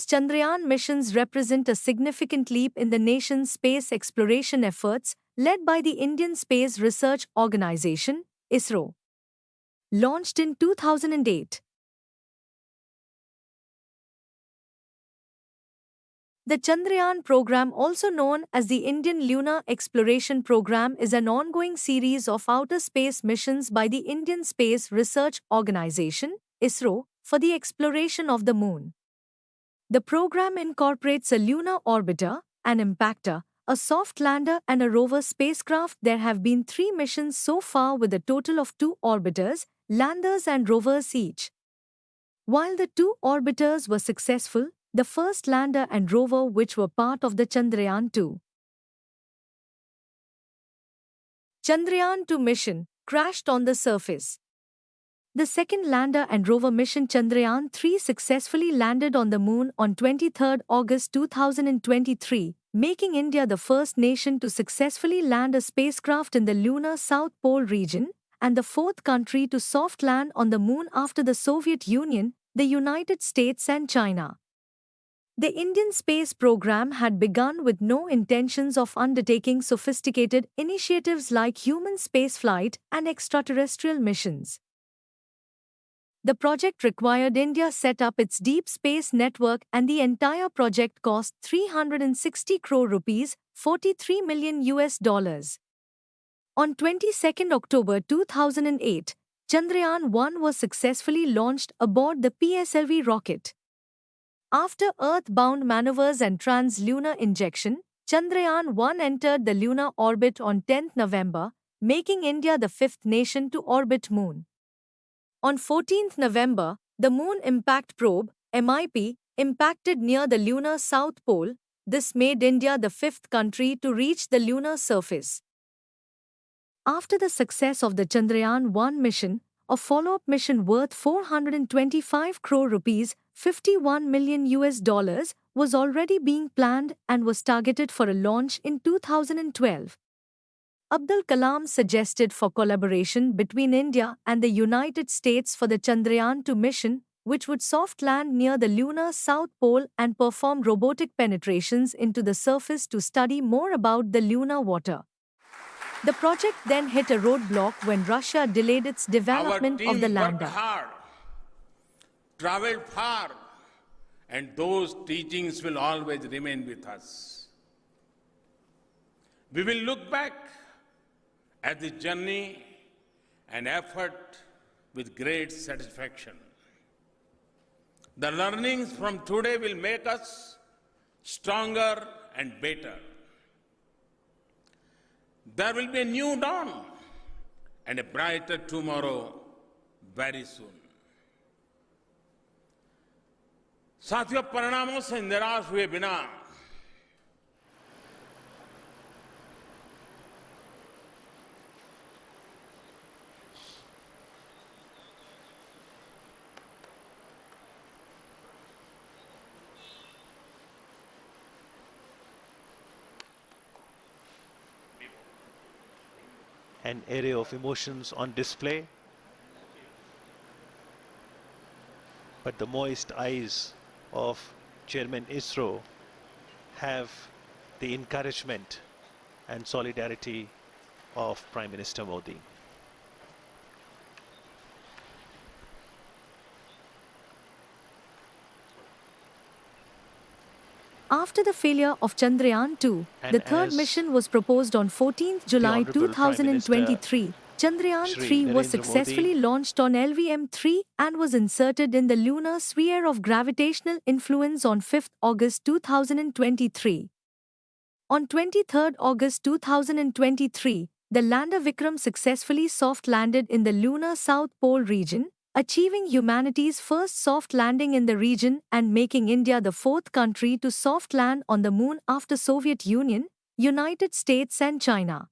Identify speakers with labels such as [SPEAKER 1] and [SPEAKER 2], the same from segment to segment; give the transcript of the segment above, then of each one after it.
[SPEAKER 1] India's Chandrayaan missions represent a significant leap in the nation's space exploration efforts, led by the Indian Space Research Organisation, ISRO. Launched in 2008. The Chandrayaan program, also known as the Indian Lunar Exploration Program, is an ongoing series of outer space missions by the Indian Space Research Organisation, ISRO, for the exploration of the Moon. The program incorporates a lunar orbiter, an impactor, a soft lander, and a rover spacecraft. There have been 3 missions so far with a total of 2 orbiters, landers, and rovers each. While the 2 orbiters were successful, the first lander and rover, which were part of the Chandrayaan-2 Chandrayaan-2 mission, crashed on the surface. The second lander and rover mission Chandrayaan-3 successfully landed on the Moon on 23 August 2023, making India the first nation to successfully land a spacecraft in the lunar South Pole region, and the 4th country to soft land on the Moon after the Soviet Union, the United States and China. The Indian space program had begun with no intentions of undertaking sophisticated initiatives like human spaceflight and extraterrestrial missions. The project required India set up its deep space network, and the entire project cost 360 crore rupees, $43 million. On 22 October 2008, Chandrayaan-1 was successfully launched aboard the PSLV rocket. After Earth-bound maneuvers and trans-lunar injection, Chandrayaan-1 entered the lunar orbit on 10 November, making India the 5th nation to orbit Moon. On 14 November, the Moon Impact Probe, MIP, impacted near the lunar South Pole. This made India the 5th country to reach the lunar surface. After the success of the Chandrayaan-1 mission, a follow-up mission worth 425 crore rupees, $51 million was already being planned and was targeted for a launch in 2012. Abdul Kalam suggested for collaboration between India and the United States for the Chandrayaan-2 mission, which would soft land near the lunar South Pole and perform robotic penetrations into the surface to study more about the lunar water. The project then hit a roadblock when Russia delayed its development of the lander.
[SPEAKER 2] Our team worked hard, traveled far, and those teachings will always remain with us. We will look back at the journey and effort with great satisfaction. The learnings from today will make us stronger and better. There will be a new dawn and a brighter tomorrow very soon. साथियों, परिणामों से निराश हुए बिना
[SPEAKER 3] an array of emotions on display, but the moist eyes of Chairman ISRO have the encouragement and solidarity of Prime Minister Modi.
[SPEAKER 1] After the failure of Chandrayaan-2, the third mission was proposed on 14 July 2023. Chandrayaan-3 was successfully launched on LVM-3 and was inserted in the lunar sphere of gravitational influence on 5 August 2023. On 23 August 2023, the lander Vikram successfully soft-landed in the lunar South Pole region, achieving humanity's first soft landing in the region and making India the 4th country to soft land on the Moon after Soviet Union, United States and China.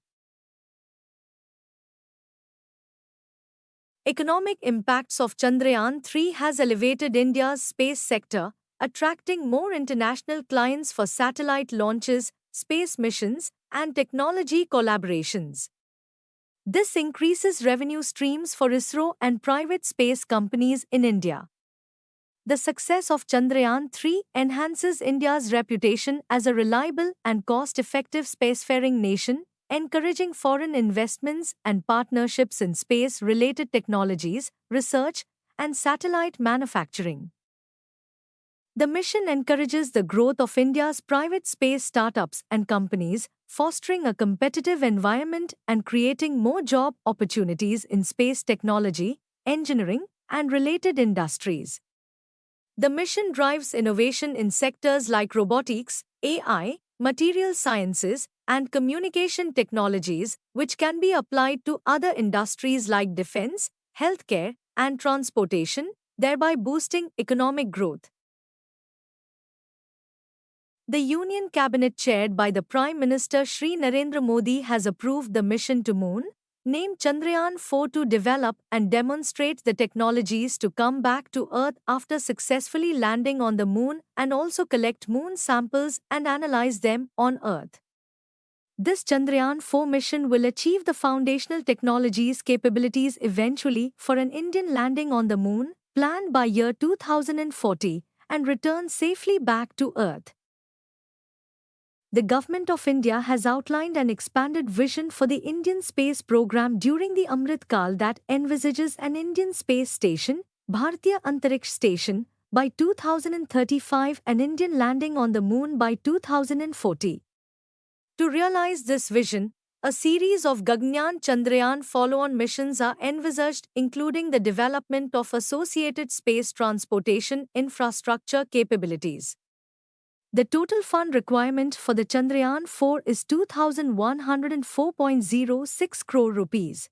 [SPEAKER 1] Economic impacts of Chandrayaan-3 has elevated India's space sector, attracting more international clients for satellite launches, space missions, and technology collaborations. This increases revenue streams for ISRO and private space companies in India. the success of Chandrayaan 3 enhances India's reputation as a reliable and cost-effective spacefaring nation, encouraging foreign investments and partnerships in space-related technologies, research, and satellite manufacturing. The mission encourages the growth of India's private space startups and companies, fostering a competitive environment and creating more job opportunities in space technology, engineering, and related industries. The mission drives innovation in sectors like robotics, AI, material sciences, and communication technologies, which can be applied to other industries like defense, healthcare, and transportation, thereby boosting economic growth. The Union Cabinet chaired by the Prime Minister Shri Narendra Modi has approved the mission to Moon, named Chandrayaan 4 to develop and demonstrate the technologies to come back to Earth after successfully landing on the Moon and also collect Moon samples and analyze them on Earth. This Chandrayaan 4 mission will achieve the foundational technologies capabilities eventually for an Indian landing on the Moon, planned by year 2040, and return safely back to Earth. The Government of India has outlined an expanded vision for the Indian space program during the Amrit Kal that envisages an Indian space station, Bharatiya Antariksh Station, by 2035 and Indian landing on the Moon by 2040. To realize this vision, a series of Gaganyaan Chandrayaan follow-on missions are envisaged, including the development of associated space transportation infrastructure capabilities. The total fund requirement for the Chandrayaan 4 is 2,104.06 crore rupees.